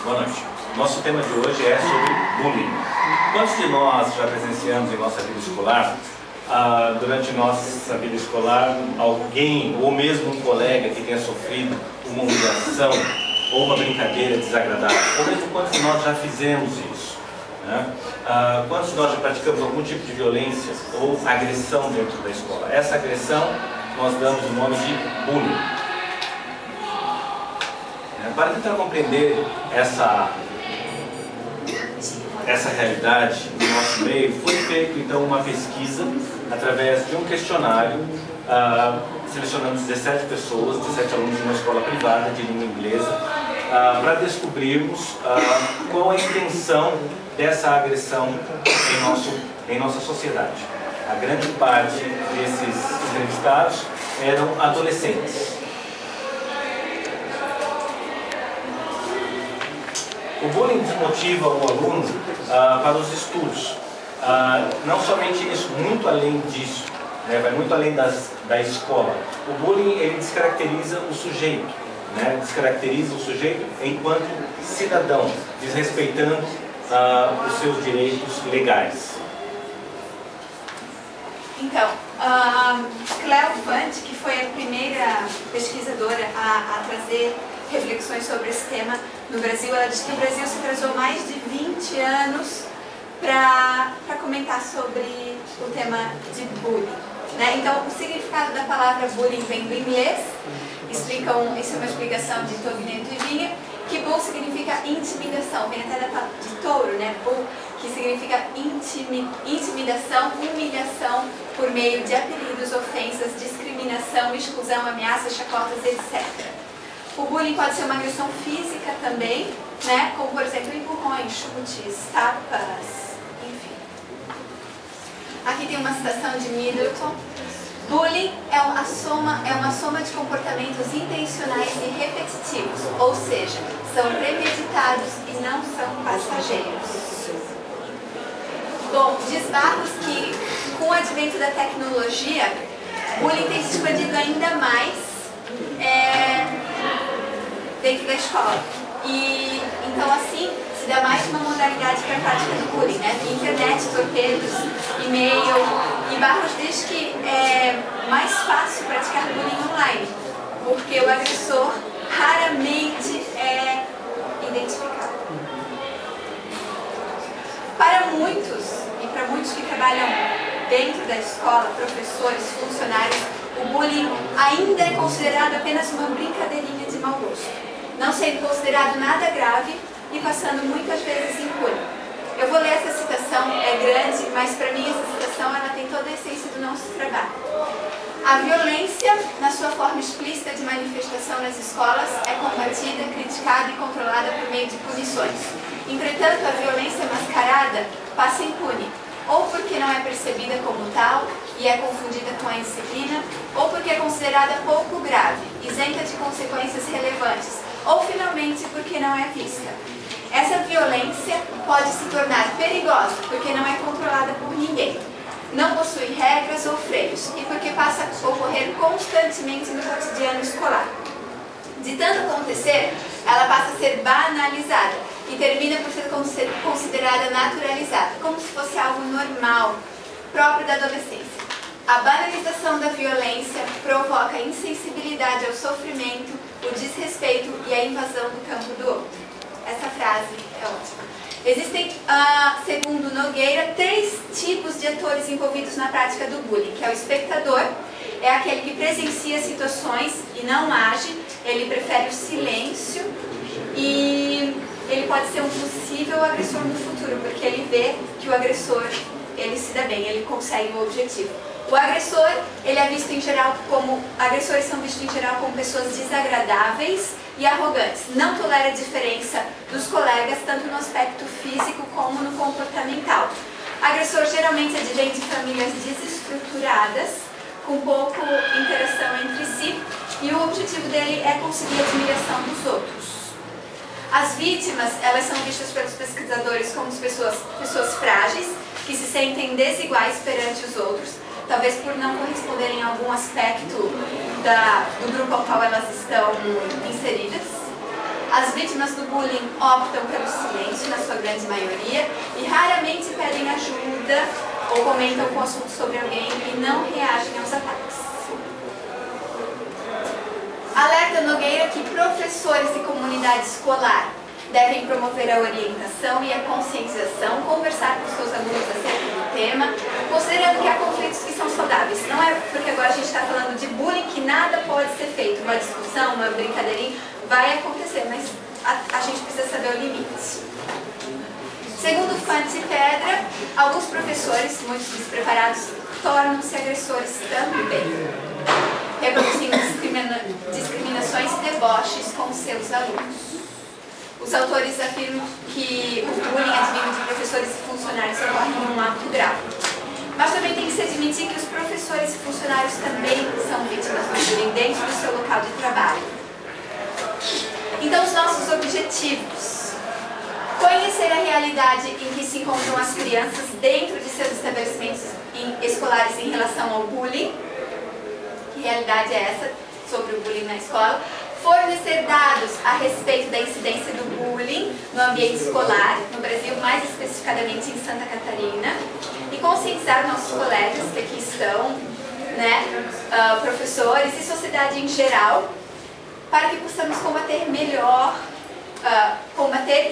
Boa noite. Nosso tema de hoje é sobre bullying. Quantos de nós já presenciamos em nossa vida escolar, durante nossa vida escolar, alguém ou mesmo um colega que tenha sofrido uma humilhação ou uma brincadeira desagradável? Ou mesmo quantos de nós já fizemos isso? Né? Quantos de nós já praticamos algum tipo de violência ou agressão dentro da escola? Essa agressão nós damos o nome de bullying. Para tentar compreender essa realidade do nosso meio, foi feita então uma pesquisa através de um questionário, selecionando 17 pessoas, 17 alunos de uma escola privada de língua inglesa, para descobrirmos qual a intenção dessa agressão em nossa sociedade. A grande parte desses entrevistados eram adolescentes. O bullying desmotiva o aluno para os estudos. Não somente isso, muito além disso, né, vai muito além da escola. O bullying ele descaracteriza o sujeito, né, descaracteriza o sujeito enquanto cidadão, desrespeitando os seus direitos legais. Então, Cleo Fant, que foi a primeira pesquisadora a trazer reflexões sobre esse tema no Brasil, ela diz que o Brasil se atrasou mais de 20 anos para comentar sobre o tema de bullying. Né? Então, o significado da palavra bullying vem do inglês, isso é uma explicação de Tobineto e Vinha, que bull significa intimidação, vem até da palavra de touro, né? Bull, que significa intimidação, humilhação por meio de apelidos, ofensas, discriminação, exclusão, ameaças, chacotas, etc. O bullying pode ser uma agressão física também, né? Como, por exemplo, empurrões, chutes, tapas, enfim. Aqui tem uma citação de Middleton. Bullying é uma soma de comportamentos intencionais e repetitivos, ou seja, são premeditados e não são passageiros. Bom, diz Barros que com o advento da tecnologia, bullying tem se expandido ainda mais dentro da escola. E então assim se dá mais uma modalidade para a prática do bullying, né? Internet, torpedos, e-mail. E Barros diz que é mais fácil praticar bullying online, porque o agressor raramente é identificado. Para muitos, e para muitos que trabalham dentro da escola, professores, funcionários, o bullying ainda é considerado apenas uma brincadeirinha de mau gosto, não sendo considerado nada grave e passando muitas vezes impune. Eu vou ler essa citação, é grande, mas para mim essa citação ela tem toda a essência do nosso trabalho. A violência, na sua forma explícita de manifestação nas escolas, é combatida, criticada e controlada por meio de punições. Entretanto, a violência mascarada passa impune, ou porque não é percebida como tal e é confundida com a indisciplina, ou porque é considerada pouco grave, isenta de consequências relevantes, ou finalmente porque não é vista. Essa violência pode se tornar perigosa porque não é controlada por ninguém, não possui regras ou freios e porque passa a ocorrer constantemente no cotidiano escolar. De tanto acontecer, ela passa a ser banalizada e termina por ser considerada naturalizada, como se fosse algo normal, próprio da adolescência. A banalização da violência provoca a insensibilidade ao sofrimento, o desrespeito e a invasão do campo do outro. Essa frase é ótima. Existem, segundo Nogueira, 3 tipos de atores envolvidos na prática do bullying, que é o espectador, é aquele que presencia situações e não age, ele prefere o silêncio e ele pode ser um possível agressor no futuro, porque ele vê que o agressor, ele se dá bem, ele consegue o objetivo. O agressor, ele é visto em geral como, agressores são vistos em geral como pessoas desagradáveis e arrogantes. Não tolera a diferença dos colegas, tanto no aspecto físico como no comportamental. Agressor geralmente advém de famílias desestruturadas, com pouca interação entre si, e o objetivo dele é conseguir a admiração dos outros. As vítimas, elas são vistas pelos pesquisadores como pessoas frágeis, que se sentem desiguais perante os outros, talvez por não corresponderem a algum aspecto do grupo ao qual elas estão inseridas. As vítimas do bullying optam pelo silêncio, na sua grande maioria, e raramente pedem ajuda ou comentam com assuntos sobre alguém e não reagem aos ataques. Alerta Nogueira que professores e comunidade escolar devem promover a orientação e a conscientização, conversar com seus alunos acerca do tema, considerando que há conflitos que são saudáveis. Não é porque agora a gente está falando de bullying que nada pode ser feito. Uma discussão, uma brincadeirinha vai acontecer, mas a gente precisa saber o limite. Segundo Fantes e Pedra, alguns professores, muitos despreparados, tornam-se agressores também, reproduzindo discriminações e deboches com seus alunos. Os autores afirmam que o bullying advindo de professores e funcionários ocorre em um alto grau. Mas também tem que se admitir que os professores e funcionários também são vítimas do bullying dentro do seu local de trabalho. Então, os nossos objetivos: conhecer a realidade em que se encontram as crianças dentro de seus estabelecimentos escolares em relação ao bullying. Que realidade é essa sobre o bullying na escola? Fornecer dados a respeito da incidência do bullying no ambiente escolar, no Brasil, mais especificadamente em Santa Catarina, e conscientizar nossos colegas que aqui estão, né, professores e sociedade em geral, para que possamos combater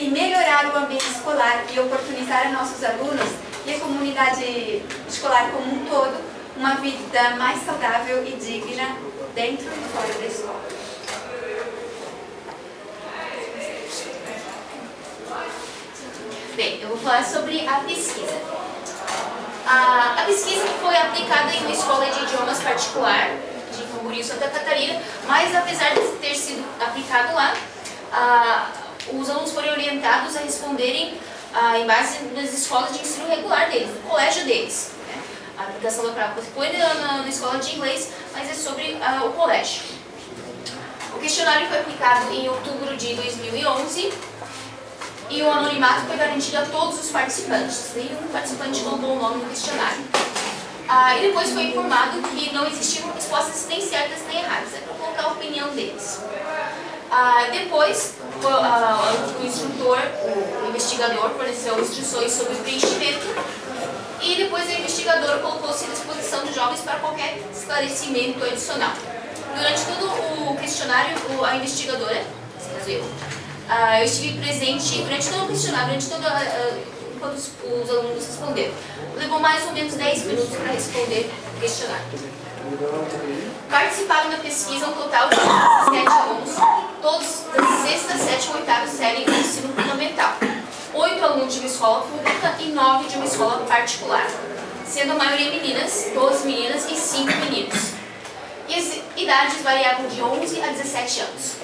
e melhorar o ambiente escolar e oportunizar a nossos alunos e a comunidade escolar como um todo uma vida mais saudável e digna dentro e fora da escola. Bem, eu vou falar sobre a pesquisa. A pesquisa foi aplicada em uma escola de idiomas particular, de Camboriú, Santa Catarina, mas apesar de ter sido aplicado lá, os alunos foram orientados a responderem em base nas escolas de ensino regular deles, no colégio deles. Né? A aplicação da prova foi na escola de inglês, mas é sobre o colégio. O questionário foi aplicado em outubro de 2011 e o anonimato foi garantido a todos os participantes. Nenhum participante colocou o nome no questionário. E depois foi informado que não existiam respostas nem certas nem erradas, é para colocar a opinião deles. Depois, o instrutor, o investigador, forneceu instruções sobre o preenchimento e depois o investigador colocou-se à disposição dos jovens para qualquer esclarecimento adicional. Durante todo o questionário, a investigadora, nesse caso eu estive presente durante todo o questionário, enquanto os alunos responderam. Levou mais ou menos 10 minutos para responder o questionário. Participaram da pesquisa um total de 17 alunos, todos da 6ª, 7ª e 8ª série do ensino fundamental. 8 alunos de uma escola pública e 9 de uma escola particular, sendo a maioria meninas, 12 meninas e 5 meninos. E as idades variavam de 11 a 17 anos.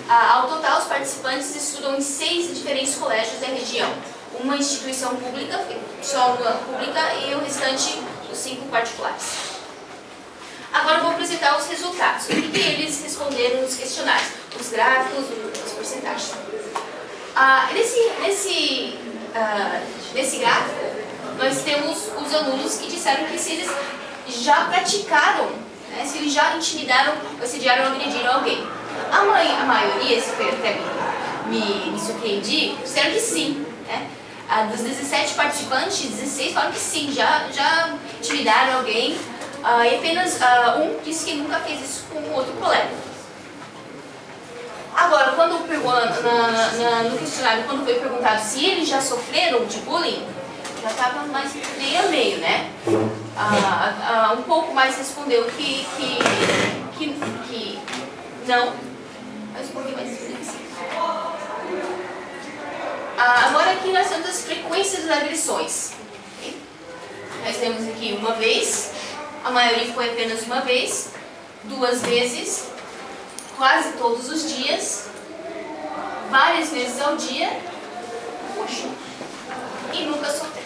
Ao total, os participantes estudam em 6 diferentes colégios da região. Uma instituição pública, só uma pública, e o restante, os 5 particulares. Agora eu vou apresentar os resultados. O que eles responderam nos questionários? Os gráficos, as porcentagens. Nesse gráfico, nós temos os alunos que disseram que se eles já praticaram, né, se eles já intimidaram, assediaram ou agrediram alguém. A maioria, se foi até me surpreendi, disseram que sim. Né? Dos 17 participantes, 16 falaram que sim, já intimidaram alguém. E apenas um disse que nunca fez isso com um outro colega. Agora, no questionário, quando foi perguntado se eles já sofreram de bullying, já estava mais meio a meio, né? Um pouco mais respondeu que não, mas um pouquinho mais que sim. Agora aqui nós temos as frequências das agressões. Okay? Nós temos aqui uma vez, a maioria foi apenas uma vez, 2 vezes, quase todos os dias, várias vezes ao dia, e nunca sofreu.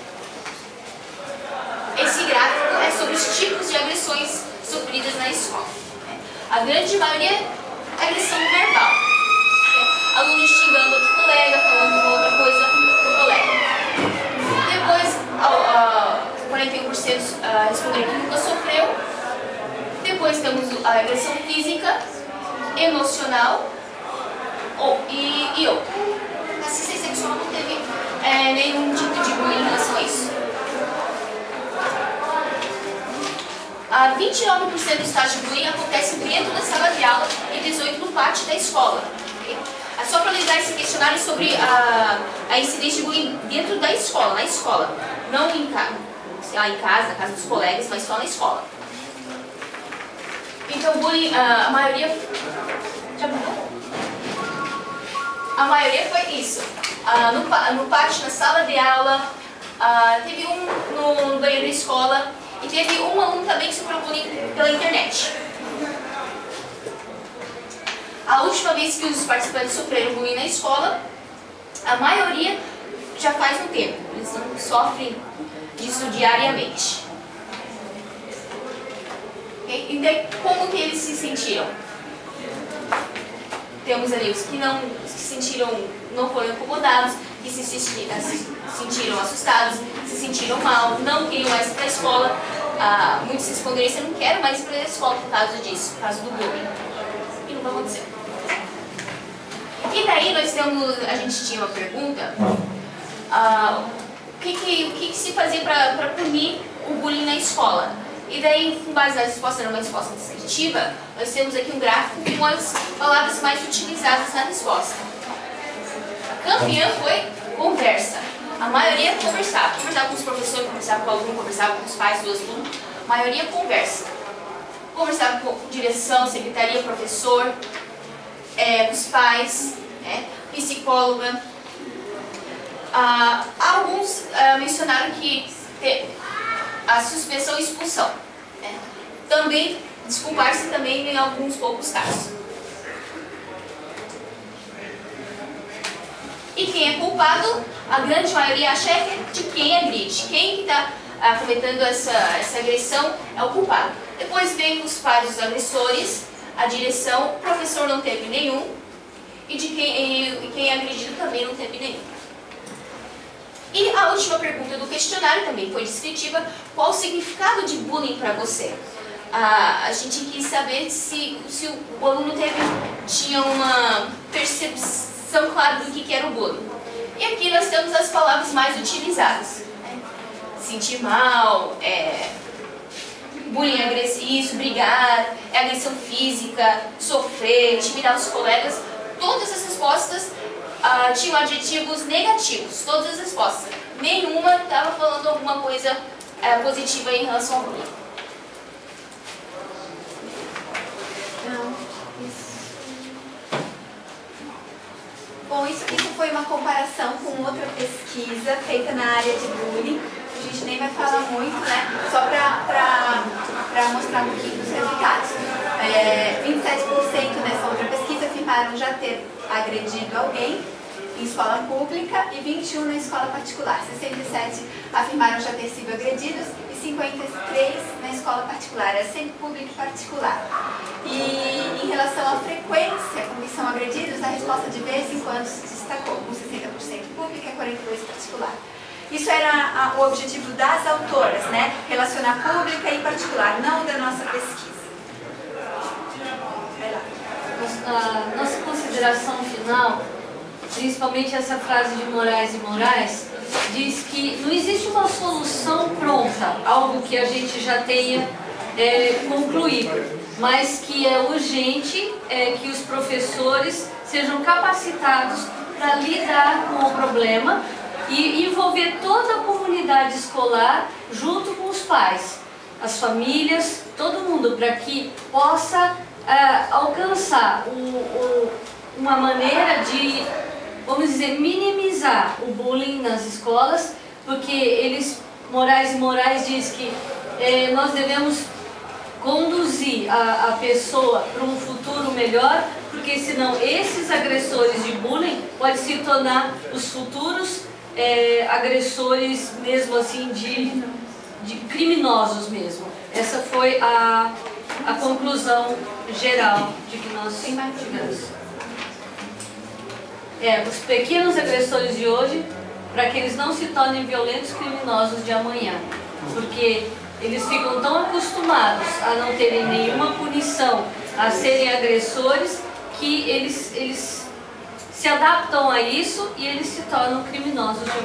Esse gráfico é sobre os tipos de agressões sofridas na escola. A grande maioria é agressão verbal. Alunos xingando outro colega, falando outra coisa pro colega. Depois, 41% responderam que nunca sofreu. Depois temos a agressão física, emocional e 29% dos casos de bullying acontecem dentro da sala de aula e 18% no pátio da escola. Okay? É só para analisar esse questionário sobre a incidência de bullying dentro da escola, na escola. Não em casa, na casa dos colegas, mas só na escola. Então, bullying, a maioria... Já mudou? A maioria foi isso. No pátio, na sala de aula, teve um no banheiro da escola e teve um aluno também que sofreu bullying pela internet. A última vez que os participantes sofreram bullying na escola, a maioria já faz um tempo. Eles não sofrem disso diariamente. Okay? Então, como que eles se sentiram? Temos ali os que não foram incomodados, que se sentiram assustados, se sentiram mal, não queriam mais ir para a escola. Muitos responderam isso: eu não quero mais ir para a escola por causa disso, por causa do bullying. E não vai acontecer. E daí a gente tinha uma pergunta: o que se fazia para punir o bullying na escola? E daí, com base na resposta, era uma resposta descritiva, nós temos aqui um gráfico com as palavras mais utilizadas na resposta. A campeã foi conversa. A maioria conversava. Conversava com os professores, conversava com o aluno, conversava com os pais, do aluno. A maioria conversa. Conversava com direção, secretaria, professor, com os pais, psicóloga. Alguns mencionaram que a suspensão e expulsão. Também, desculpar-se também em alguns poucos casos. E quem é culpado, a grande maioria acha de quem agride. Quem está cometendo essa agressão é o culpado. Depois vem os pais dos agressores, a direção, o professor não teve nenhum, e quem é agredido também não teve nenhum. E a última pergunta do questionário também foi descritiva: qual o significado de bullying para você? A gente quis saber se o aluno tinha uma percepção clara do que era o bullying. E aqui nós temos as palavras mais utilizadas: sentir mal, bullying agressivo, brigar, agressão física, sofrer, intimidar os colegas. Todas as respostas tinham adjetivos negativos, todas as respostas. Nenhuma estava falando alguma coisa positiva em relação ao bullying. Bom, isso foi uma comparação com outra pesquisa feita na área de bullying. A gente nem vai falar muito, né? Só para mostrar um pouquinho dos resultados. 27% nessa outra pesquisa afirmaram já ter agredido alguém em escola pública e 21% na escola particular. 67% afirmaram já ter sido agredidos e 53% na escola particular. É sempre pública e particular. E em relação à frequência com que são agredidos, a resposta de vez em quando se destacou, com 60% pública e 42% particular. Isso era o objetivo das autoras, né? Relacionar pública e particular, não da nossa pesquisa. Vai lá. A nossa consideração final, principalmente essa frase de Moraes e Moraes, diz que não existe uma solução pronta, algo que a gente já tenha concluído, mas que é urgente que os professores sejam capacitados para lidar com o problema e envolver toda a comunidade escolar junto com os pais, as famílias, todo mundo, para que possa alcançar uma maneira de, vamos dizer, minimizar o bullying nas escolas, porque Moraes e Moraes diz que nós devemos conduzir a pessoa para um futuro melhor, porque senão esses agressores de bullying podem se tornar os futuros agressores mesmo assim de criminosos mesmo. Essa foi a conclusão geral de que nós tivemos. Os pequenos agressores de hoje, para que eles não se tornem violentos criminosos de amanhã, porque eles ficam tão acostumados a não terem nenhuma punição, a serem agressores, que eles se adaptam a isso e eles se tornam criminosos de